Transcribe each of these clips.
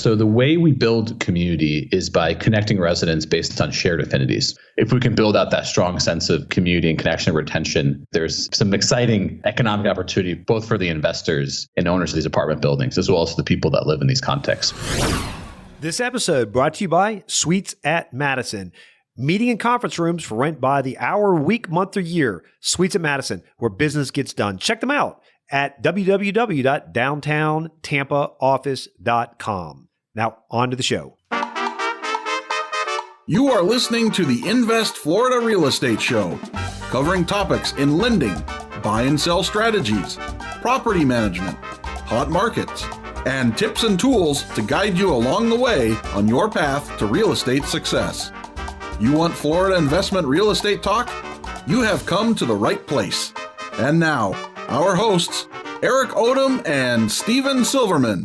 So the way we build community is by connecting residents based on shared affinities. If we can build out that strong sense of community and connection and retention, there's some exciting economic opportunity both for the investors and owners of these apartment buildings, as well as the people that live in these contexts. This episode brought to you by Suites at Madison. Meeting and conference rooms for rent by the hour, week, month, or year. Suites at Madison, where business gets done. Check them out at www.downtowntampaoffice.com. Now, on to the show. You are listening to the Invest Florida Real Estate Show, covering topics in lending, buy and sell strategies, property management, hot markets, and tips and tools to guide you along the way on your path to real estate success. You want Florida investment real estate talk? You have come to the right place. And now, our hosts, Eric Odom and Steven Silverman.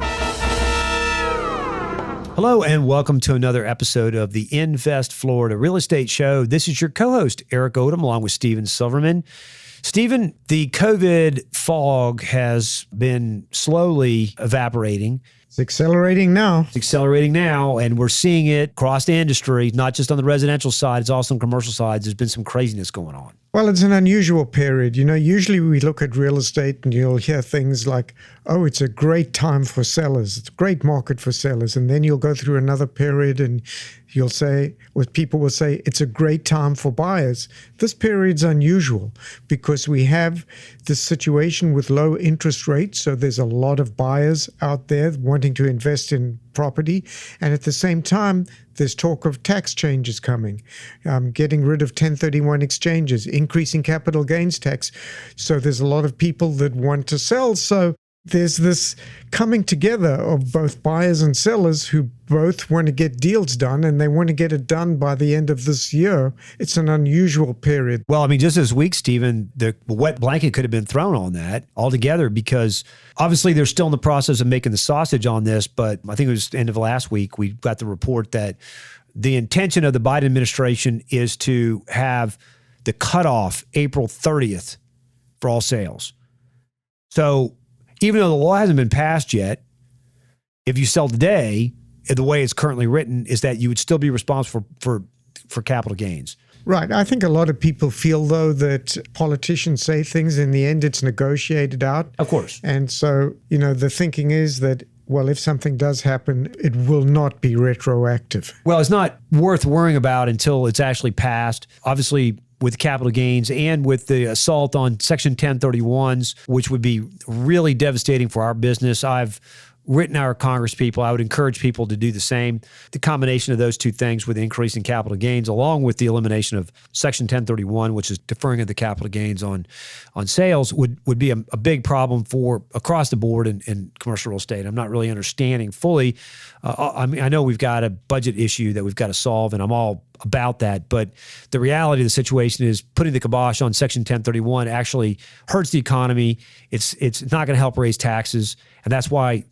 Hello, and welcome to another episode of the Invest Florida Real Estate Show. This is your co-host, Eric Odom, along with Steven Silverman. Steven, the COVID fog has been slowly evaporating. It's accelerating now. And we're seeing it across the industry, not just on the residential side, it's also on commercial sides. There's been some craziness going on. Well, it's an unusual period. You know, usually we look at real estate and you'll hear things like, oh, it's a great time for sellers. It's a great market for sellers. And then you'll go through another period and you'll say, or people will say, it's a great time for buyers. This period's unusual because we have this situation with low interest rates. So there's a lot of buyers out there wanting to invest in property. And at the same time, there's talk of tax changes coming, getting rid of 1031 exchanges, increasing capital gains tax. So there's a lot of people that want to sell. So there's this coming together of both buyers and sellers who both want to get deals done, and they want to get it done by the end of this year. It's an unusual period. Well, I mean, just this week, Stephen, the wet blanket could have been thrown on that altogether because obviously they're still in the process of making the sausage on this, but I think it was the end of last week, we got the report that the intention of the Biden administration is to have the cutoff April 30th for all sales. So even though the law hasn't been passed yet, if you sell today, the way it's currently written is that you would still be responsible for capital gains. Right. I think a lot of people feel, though, that politicians say things, in the end, it's negotiated out. Of course. And so, you know, the thinking is that, well, if something does happen, it will not be retroactive. Well, it's not worth worrying about until it's actually passed. Obviously, with capital gains and with the assault on Section 1031s, which would be really devastating for our business. I've written our Congress people. I would encourage people to do the same. The combination of those two things with the increase in capital gains, along with the elimination of Section 1031, which is deferring of the capital gains on sales, would be a big problem for across the board in commercial real estate. I'm not really understanding fully. I mean, I know we've got a budget issue that we've got to solve, and I'm all about that. But the reality of the situation is putting the kibosh on Section 1031 actually hurts the economy. It's not going to help raise taxes, and that's why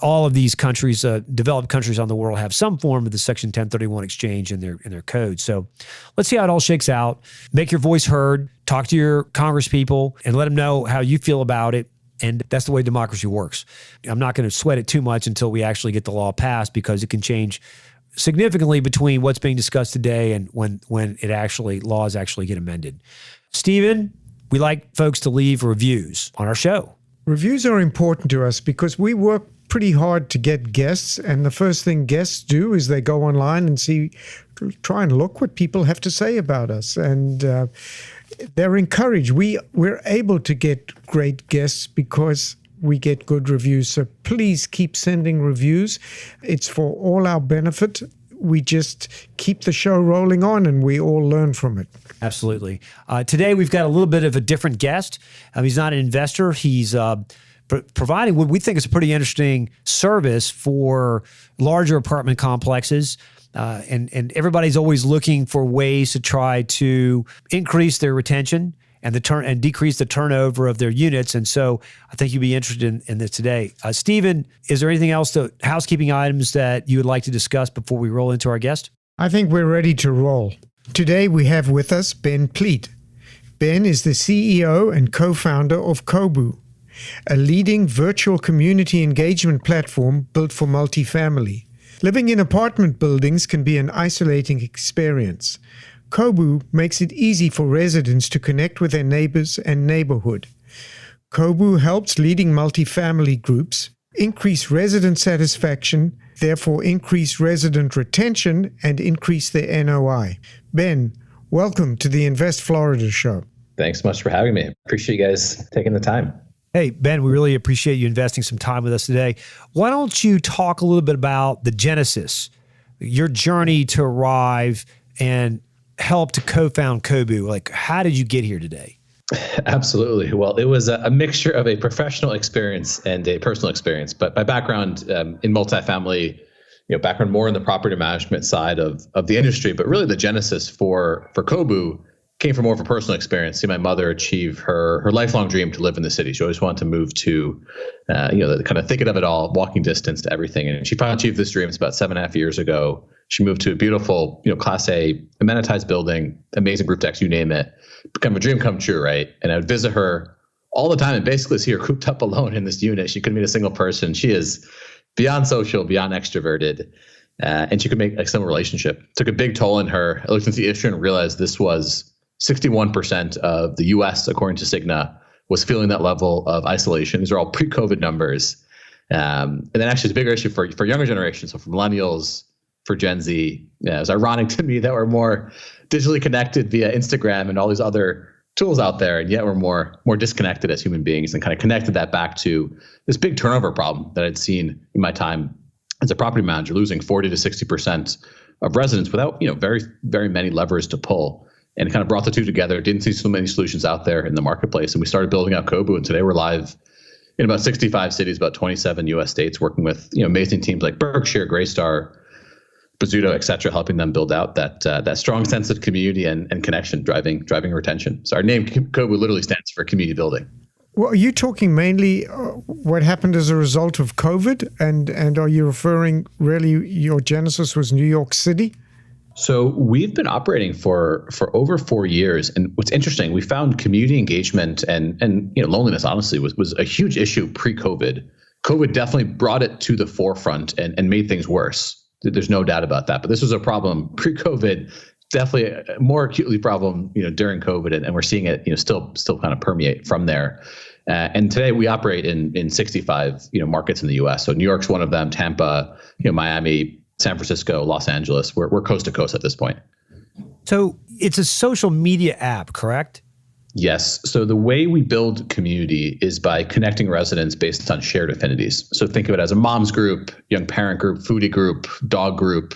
all of these countries, developed countries on the world, have some form of the Section 1031 exchange in their code. So let's see how it all shakes out. Make your voice heard. Talk to your Congress people and let them know how you feel about it. And that's the way democracy works. I'm not going to sweat it too much until we actually get the law passed, because it can change significantly between what's being discussed today and when laws actually get amended. Stephen, we like folks to leave reviews on our show. Reviews are important to us because we work pretty hard to get guests, and the first thing guests do is they go online and try and look what people have to say about us, and they're encouraged. We're able to get great guests because we get good reviews. So please keep sending reviews. It's for all our benefit. We just keep the show rolling on and we all learn from it. Absolutely. Today, we've got a little bit of a different guest. He's not an investor. He's providing what we think is a pretty interesting service for larger apartment complexes. And everybody's always looking for ways to try to increase their retention and decrease the turnover of their units. And so I think you'd be interested in this today. Stephen, is there anything else, housekeeping items that you would like to discuss before we roll into our guest? I think we're ready to roll. Today we have with us Ben Pleat. Ben is the CEO and co-founder of Cobu. a leading virtual community engagement platform built for multifamily. Living in apartment buildings can be an isolating experience. Cobu makes it easy for residents to connect with their neighbors and neighborhood. Cobu helps leading multifamily groups increase resident satisfaction, therefore increase resident retention and increase their NOI. Ben, welcome to the Invest Florida show. Thanks so much for having me. Appreciate you guys taking the time. Hey, Ben, we really appreciate you investing some time with us today. Why don't you talk a little bit about the genesis, your journey to arrive and help to co-found Cobu? Like, how did you get here today? Absolutely. Well, it was a mixture of a professional experience and a personal experience. But my background in multifamily, background more in the property management side of the industry, but really the genesis for Cobu came from more of a personal experience. See my mother achieve her lifelong dream to live in the city. She always wanted to move to, the kind of thicket of it all, walking distance to everything. And she finally achieved this dream. It's about 7.5 years ago. She moved to a beautiful, Class A amenitized building, amazing roof decks, you name it. Become a dream come true, right? And I would visit her all the time and basically see her cooped up alone in this unit. She couldn't meet a single person. She is beyond social, beyond extroverted, and she could make a similar relationship. Took a big toll on her. I looked into the issue and realized this was 61% of the US, according to Cigna, was feeling that level of isolation. These are all pre-COVID numbers. And then actually it's a bigger issue for younger generations. So for millennials, for Gen Z, it's ironic to me that we're more digitally connected via Instagram and all these other tools out there, and yet we're more disconnected as human beings, and kind of connected that back to this big turnover problem that I'd seen in my time as a property manager, losing 40 to 60% of residents without very, very many levers to pull. And kind of brought the two together. Didn't see so many solutions out there in the marketplace, and we started building out Cobu. And today we're live in about 65 cities, about 27 U.S. states, working with amazing teams like Berkshire, Greystar, Bozzuto, et cetera, helping them build out that strong sense of community and connection, driving retention. So our name Cobu literally stands for community building. Well, are you talking mainly what happened as a result of COVID, and are you referring really your genesis was New York City? So we've been operating for over 4 years, and what's interesting, we found community engagement and loneliness honestly was a huge issue pre-COVID. COVID definitely brought it to the forefront and made things worse. There's no doubt about that. But this was a problem pre-COVID, definitely a more acutely problem during COVID, and we're seeing it still kind of permeate from there. And today we operate in 65 markets in the U.S. So New York's one of them, Tampa, Miami, San Francisco, Los Angeles. We're coast to coast at this point. So it's a social media app, correct? Yes. So the way we build community is by connecting residents based on shared affinities. So think of it as a mom's group, young parent group, foodie group, dog group,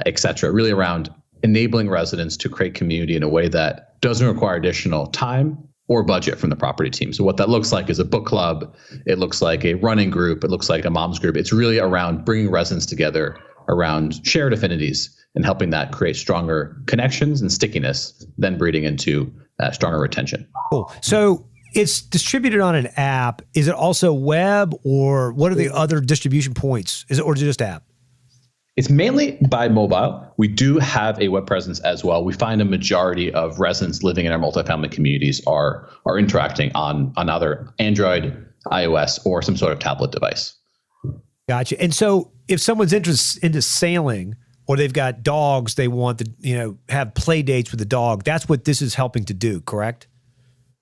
et cetera, really around enabling residents to create community in a way that doesn't require additional time or budget from the property team. So what that looks like is a book club. It looks like a running group. It looks like a mom's group. It's really around bringing residents together around shared affinities and helping that create stronger connections and stickiness, then breeding into stronger retention. Cool. So it's distributed on an app. Is it also web, or what are the other distribution points? Or is it just app? It's mainly by mobile. We do have a web presence as well. We find a majority of residents living in our multifamily communities are interacting on either Android, iOS, or some sort of tablet device. Gotcha. And so if someone's interested into sailing, or they've got dogs, they want to have play dates with the dog, that's what this is helping to do, correct?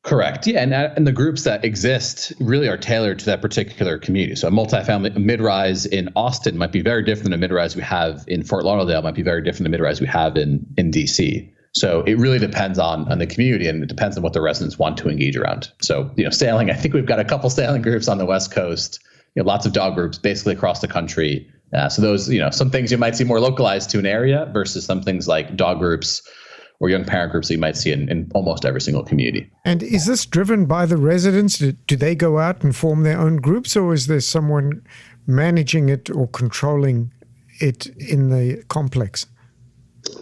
Correct. Yeah, and the groups that exist really are tailored to that particular community. So a multifamily, a mid-rise in Austin might be very different than a mid-rise we have in Fort Lauderdale, might be very different than a mid-rise we have in DC. So it really depends on the community, and it depends on what the residents want to engage around. So sailing, I think we've got a couple sailing groups on the West Coast, lots of dog groups basically across the country. So those, some things you might see more localized to an area versus some things like dog groups or young parent groups that you might see in almost every single community. And is this driven by the residents? Do they go out and form their own groups, or is there someone managing it or controlling it in the complex?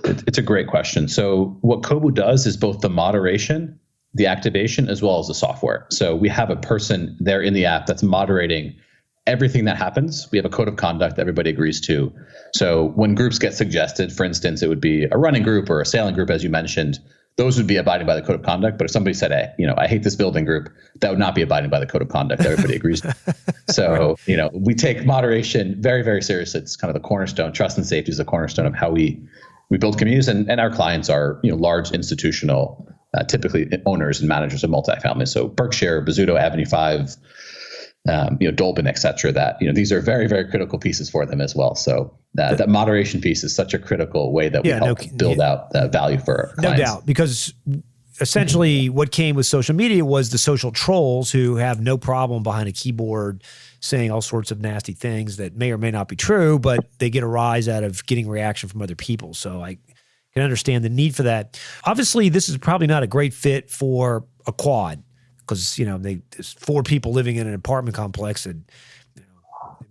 It's a great question. So what Cobu does is both the moderation, the activation, as well as the software. So we have a person there in the app that's moderating everything that happens. We have a code of conduct that everybody agrees to. So when groups get suggested, for instance, it would be a running group or a sailing group, as you mentioned, those would be abiding by the code of conduct. But if somebody said, hey, I hate this building group, that would not be abiding by the code of conduct that everybody agrees with. So, we take moderation very, very seriously. It's kind of the cornerstone. Trust and safety is the cornerstone of how we build communities. And our clients are, large institutional, typically owners and managers of multifamily. So Berkshire, Bozzuto, Avenue 5, Dolben, et cetera, that, these are very, very critical pieces for them as well. So that moderation piece is such a critical way that we help build out that value for our clients. No doubt, because essentially what came with social media was the social trolls who have no problem behind a keyboard saying all sorts of nasty things that may or may not be true, but they get a rise out of getting reaction from other people. So I can understand the need for that. Obviously, this is probably not a great fit for a quad, because there's 4 people living in an apartment complex, and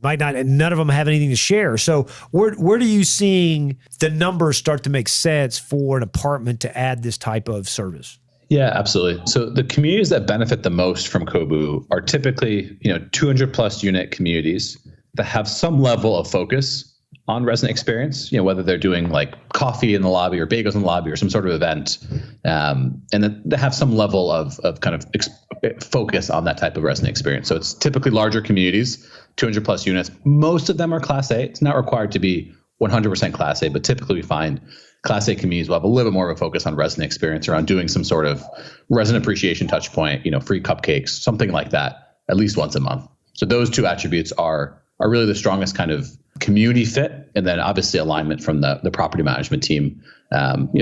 might not, and none of them have anything to share. So where are you seeing the numbers start to make sense for an apartment to add this type of service? Yeah, absolutely. So the communities that benefit the most from Cobu are typically 200 plus unit communities that have some level of focus on resident experience, whether they're doing like coffee in the lobby or bagels in the lobby or some sort of event, and then they have some level of kind of focus on that type of resident experience. So it's typically larger communities, 200 plus units. Most of them are Class A. It's not required to be 100% Class A, but typically we find Class A communities will have a little bit more of a focus on resident experience, around doing some sort of resident appreciation touch point, free cupcakes, something like that, at least once a month. So those 2 attributes are really the strongest kind of community fit, and then obviously alignment from the property management team,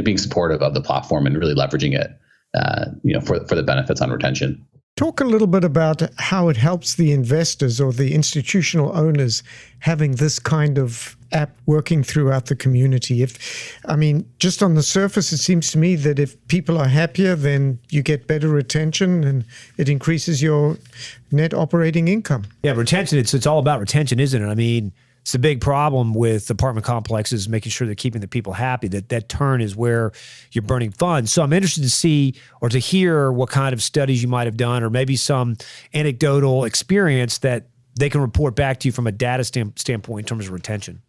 being supportive of the platform and really leveraging it, for the benefits on retention. Talk a little bit about how it helps the investors or the institutional owners having this kind of app working throughout the community. Just on the surface, it seems to me that if people are happier, then you get better retention and it increases your net operating income. Yeah, retention, it's all about retention, isn't it? It's a big problem with apartment complexes, making sure they're keeping the people happy. That turn is where you're burning funds. So I'm interested to see or to hear what kind of studies you might have done, or maybe some anecdotal experience that they can report back to you from a data standpoint in terms of retention.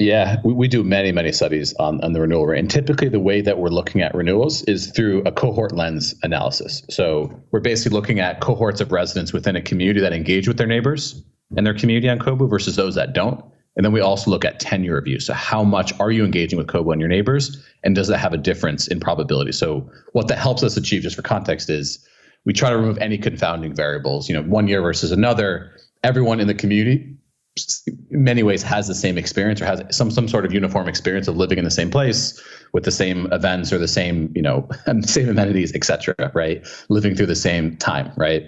Yeah, we do many, many studies on the renewal rate. And typically the way that we're looking at renewals is through a cohort lens analysis. So we're basically looking at cohorts of residents within a community that engage with their neighbors and their community on Cobu versus those that don't. And then we also look at tenure of use. So how much are you engaging with Cobu and your neighbors? And does that have a difference in probability? So what that helps us achieve, just for context, is we try to remove any confounding variables. 1 year versus another. Everyone in the community, in many ways, has the same experience or has some sort of uniform experience of living in the same place with the same events or the same, same amenities, et cetera, right? Living through the same time, right?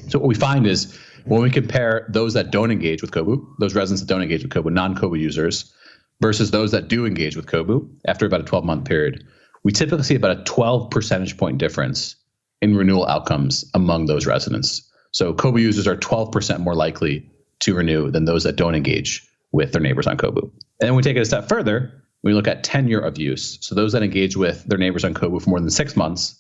So what we find is when we compare those that don't engage with Cobu, those residents that don't engage with Cobu, non-Cobu users, versus those that do engage with Cobu after about a 12-month period, we typically see about a 12 percentage point difference in renewal outcomes among those residents. So Cobu users are 12% more likely to renew than those that don't engage with their neighbors on Cobu. And then we take it a step further, we look at tenure of use. So those that engage with their neighbors on Cobu for more than 6 months,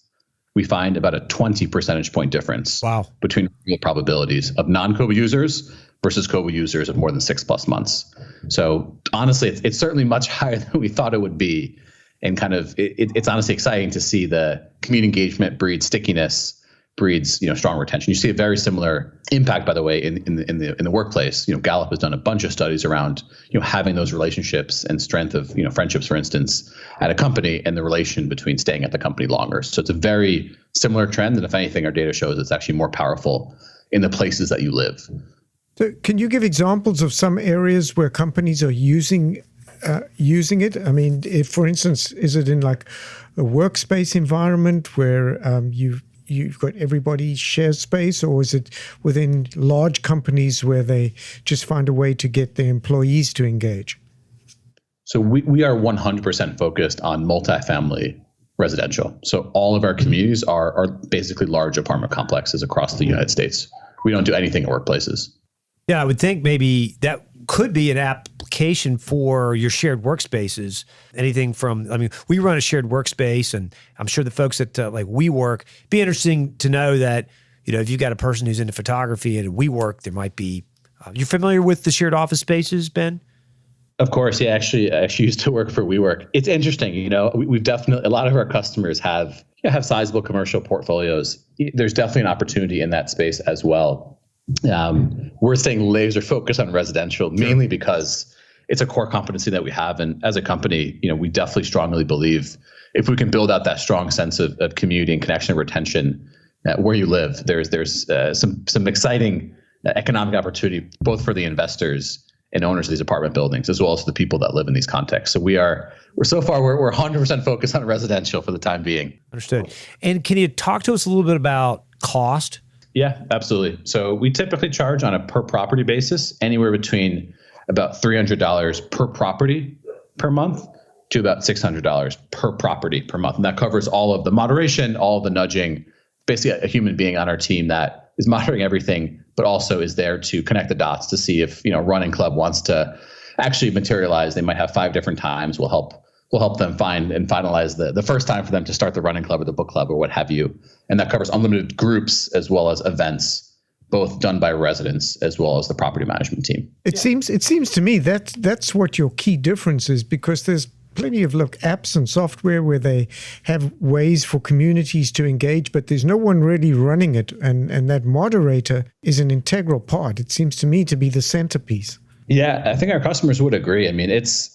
we find about a 20 percentage point difference between renewal probabilities of non-Cobu users versus Cobu users of more than 6+ months. So honestly, it's certainly much higher than we thought it would be. And kind of, it's honestly exciting to see the community engagement breeds stickiness, breeds strong retention. You see a very similar impact, by the way, in the workplace. Gallup has done a bunch of studies around having those relationships and strength of friendships, for instance, at a company, and the relation between staying at the company longer. So it's a very similar trend, and if anything, our data shows it's actually more powerful in the places that you live. So can you give examples of some areas where companies are using it? If, for instance, is it in like a workspace environment where you've got everybody shares space, or is it within large companies where they just find a way to get their employees to engage? So we are 100% focused on multifamily residential. So all of our communities are basically large apartment complexes across the United States. We don't do anything at workplaces. Yeah, I would think maybe that could be an application for your shared workspaces. Anything from, we run a shared workspace, and I'm sure the folks at like WeWork, be interesting to know that, if you've got a person who's into photography and WeWork, there might be, you familiar with the shared office spaces, Ben? Of course, yeah. I actually used to work for WeWork. It's interesting, we've definitely, a lot of our customers have sizable commercial portfolios. There's definitely an opportunity in that space as well. We're staying laser focused on residential, mainly because it's a core competency that we have. And as a company, we definitely strongly believe if we can build out that strong sense of community and connection and retention where you live, there's some exciting economic opportunity, both for the investors and owners of these apartment buildings, as well as the people that live in these contexts. So we're 100% focused on residential for the time being. Understood. And can you talk to us a little bit about cost? Yeah, absolutely. So we typically charge on a per property basis anywhere between about $300 per property per month to about $600 per property per month. And that covers all of the moderation, all of the nudging, basically a human being on our team that is monitoring everything, but also is there to connect the dots to see if, running club wants to actually materialize. They might have 5 different times. We'll help them find and finalize the first time for them to start the running club or the book club or what have you. And that covers unlimited groups as well as events, both done by residents as well as the property management team. It seems to me that's what your key difference is, because there's plenty of apps and software where they have ways for communities to engage, but there's no one really running it. And that moderator is an integral part. It seems to me to be the centerpiece. Yeah, I think our customers would agree. I mean, it's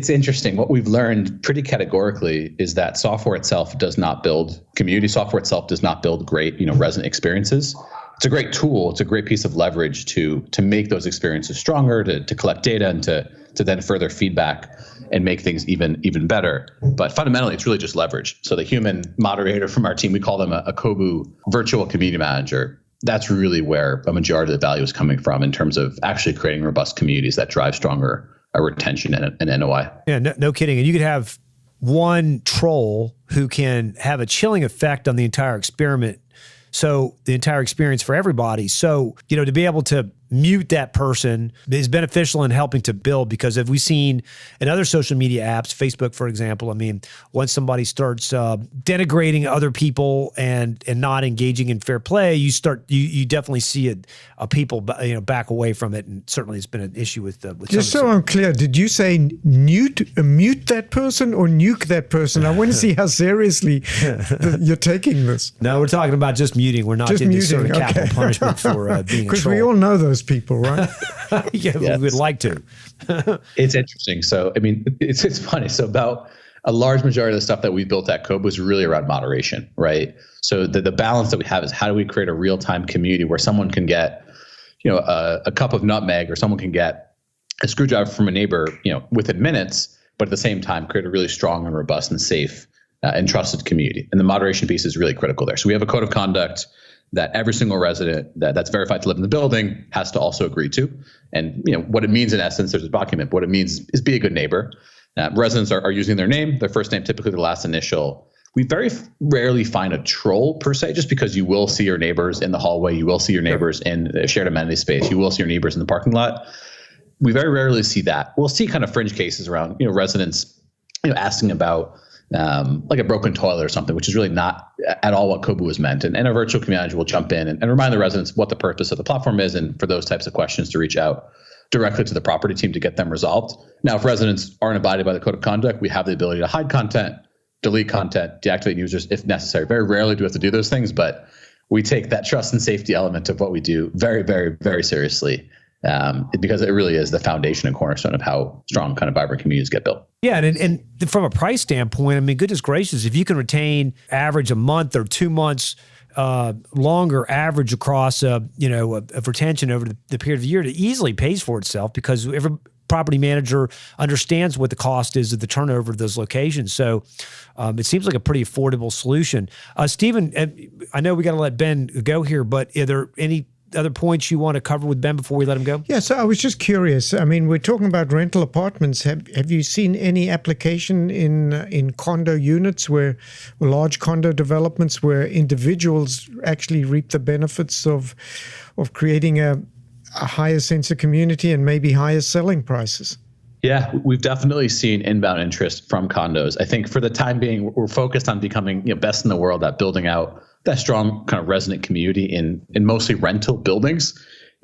interesting. What we've learned pretty categorically is that software itself does not build community. Software itself does not build great, resident experiences. It's a great tool. It's a great piece of leverage to make those experiences stronger, to collect data and to then further feedback and make things even better. But fundamentally, it's really just leverage. So the human moderator from our team, we call them a Cobu virtual community manager. That's really where a majority of the value is coming from in terms of actually creating robust communities that drive stronger retention and NOI. Yeah, no kidding. And you could have one troll who can have a chilling effect on the entire experiment. So the entire experience for everybody. So, to be able to mute that person is beneficial in helping to build, because have we seen in other social media apps, Facebook, for example, I mean, once somebody starts denigrating other people and not engaging in fair play, you definitely see a people back away from it, and certainly it's been an issue with just so I'm clear, did you say mute that person or nuke that person? I want to see how seriously you're taking this. No, we're talking about just muting. We're not getting this sort of capital punishment for being a troll. Because we all know those people, right? Yeah, yes. We would like to. It's interesting. So, I mean, it's funny. So about a large majority of the stuff that we built at Cobu is really around moderation, right? So the balance that we have is how do we create a real-time community where someone can get, a cup of nutmeg, or someone can get a screwdriver from a neighbor, within minutes, but at the same time create a really strong and robust and safe and trusted community. And the moderation piece is really critical there. So we have a code of conduct that every single resident that's verified to live in the building has to also agree to. And what it means in essence, there's a document. What it means is be a good neighbor. Residents are using their name, their first name, typically the last initial. We very rarely find a troll per se, just because you will see your neighbors in the hallway, you will see your neighbors in a shared amenity space, you will see your neighbors in the parking lot. We very rarely see that. We'll see kind of fringe cases around residents asking about like a broken toilet or something, which is really not at all what Cobu was meant. And our virtual community manager will jump in and remind the residents what the purpose of the platform is, and for those types of questions to reach out directly to the property team to get them resolved. Now, if residents aren't abided by the code of conduct, we have the ability to hide content, delete content, deactivate users if necessary. Very rarely do we have to do those things, but we take that trust and safety element of what we do very, very, very seriously. Because it really is the foundation and cornerstone of how strong kind of vibrant communities get built. Yeah, and from a price standpoint, I mean, goodness gracious, if you can retain average a month or 2 months longer average across of retention over the period of the year, it easily pays for itself, because every property manager understands what the cost is of the turnover of those locations. So it seems like a pretty affordable solution. Stephen, I know we got to let Ben go here, but are there any other points you want to cover with Ben before we let him go? Yeah, so I was just curious. I mean, we're talking about rental apartments. Have you seen any application in condo units, or large condo developments, where individuals actually reap the benefits of creating a higher sense of community and maybe higher selling prices? Yeah, we've definitely seen inbound interest from condos. I think for the time being, we're focused on becoming best in the world at building out that strong kind of resident community in mostly rental buildings,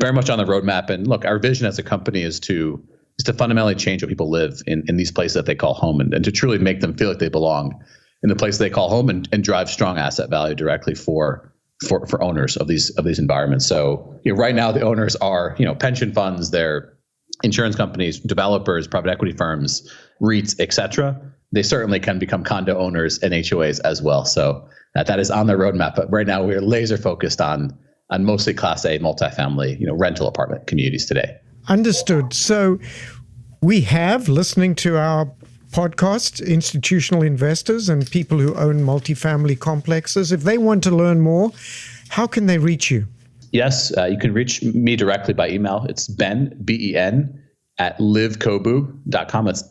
very much on the roadmap. And look, our vision as a company is to is to fundamentally change what people live in these places that they call home, and to truly make them feel like they belong in the place they call home, and drive strong asset value directly for owners of these environments. So right now the owners are pension funds, they're insurance companies, developers, private equity firms, REITs, etc. They certainly can become condo owners and HOAs as well. So that is on the roadmap. But right now we're laser focused on mostly Class A multifamily, rental apartment communities today. Understood. So we have, listening to our podcast, institutional investors and people who own multifamily complexes. If they want to learn more, how can they reach you? Yes, you can reach me directly by email. It's Ben, B-E-N, at livecobu.com. That's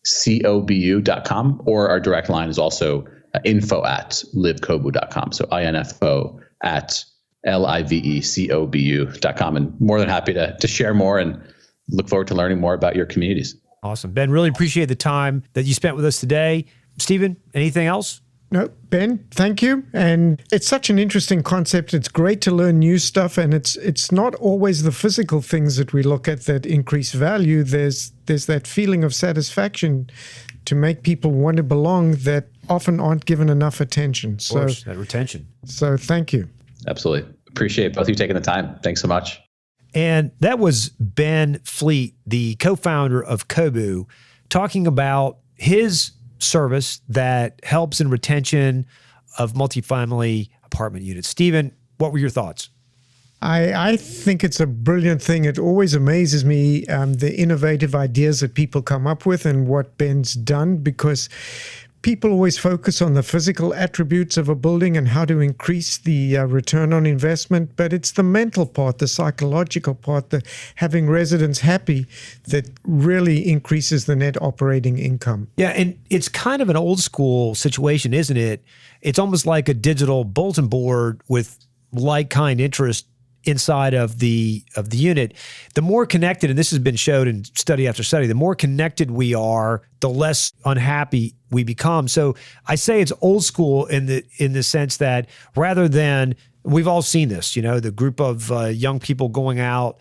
livecobu.com. Or our direct line is also info@livecobu.com. So info at livecobu.com. And more than happy to share more and look forward to learning more about your communities. Awesome. Ben, really appreciate the time that you spent with us today. Stephen, anything else? No, Ben, thank you. And it's such an interesting concept. It's great to learn new stuff. And it's not always the physical things that we look at that increase value. There's that feeling of satisfaction to make people want to belong that often aren't given enough attention. Of course, that retention. So thank you. Absolutely. Appreciate both of you taking the time. Thanks so much. And that was Ben Pleat, the co-founder of Cobu, talking about his service that helps in retention of multifamily apartment units. Stephen, what were your thoughts? I think it's a brilliant thing. It always amazes me, the innovative ideas that people come up with and what Ben's done, because people always focus on the physical attributes of a building and how to increase the return on investment, but it's the mental part, the psychological part, the having residents happy that really increases the net operating income. Yeah, and it's kind of an old school situation, isn't it? It's almost like a digital bulletin board with like kind interest inside of the unit. The more connected, and this has been showed in study after study, the more connected we are, the less unhappy we become. So I say it's old school in the sense that rather than, we've all seen this, the group of young people going out,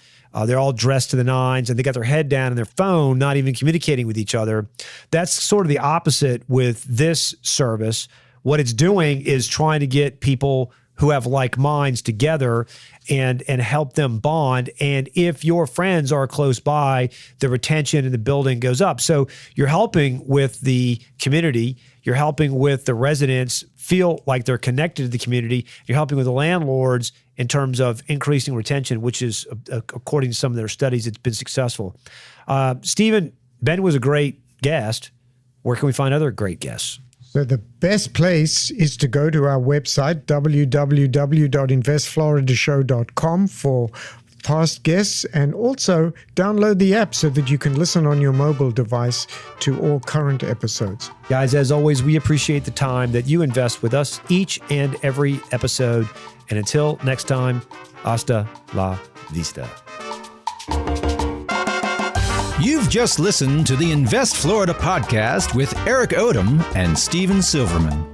they're all dressed to the nines and they got their head down in their phone, not even communicating with each other. That's sort of the opposite with this service. What it's doing is trying to get people who have like minds together and help them bond. And if your friends are close by, the retention in the building goes up. So you're helping with the community. You're helping with the residents feel like they're connected to the community. You're helping with the landlords in terms of increasing retention, which is, according to some of their studies, it's been successful. Stephen, Ben was a great guest. Where can we find other great guests? So the best place is to go to our website, www.investfloridashow.com, for past guests, and also download the app so that you can listen on your mobile device to all current episodes. Guys, as always, we appreciate the time that you invest with us each and every episode. And until next time, hasta la vista. You've just listened to the Invest Florida podcast with Eric Odom and Steven Silverman.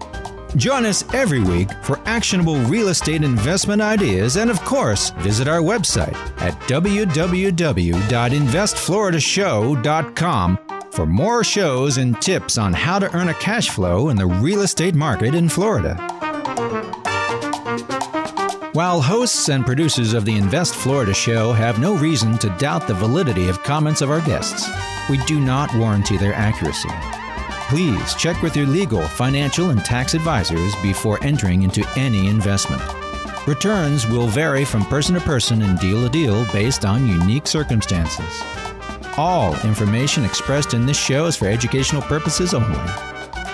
Join us every week for actionable real estate investment ideas, and of course, visit our website at www.investfloridashow.com for more shows and tips on how to earn a cash flow in the real estate market in Florida. While hosts and producers of the Invest Florida show have no reason to doubt the validity of comments of our guests, we do not warranty their accuracy. Please check with your legal, financial, and tax advisors before entering into any investment. Returns will vary from person to person and deal to deal based on unique circumstances. All information expressed in this show is for educational purposes only.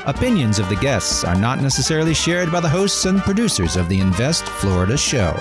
Opinions of the guests are not necessarily shared by the hosts and producers of the Invest Florida show.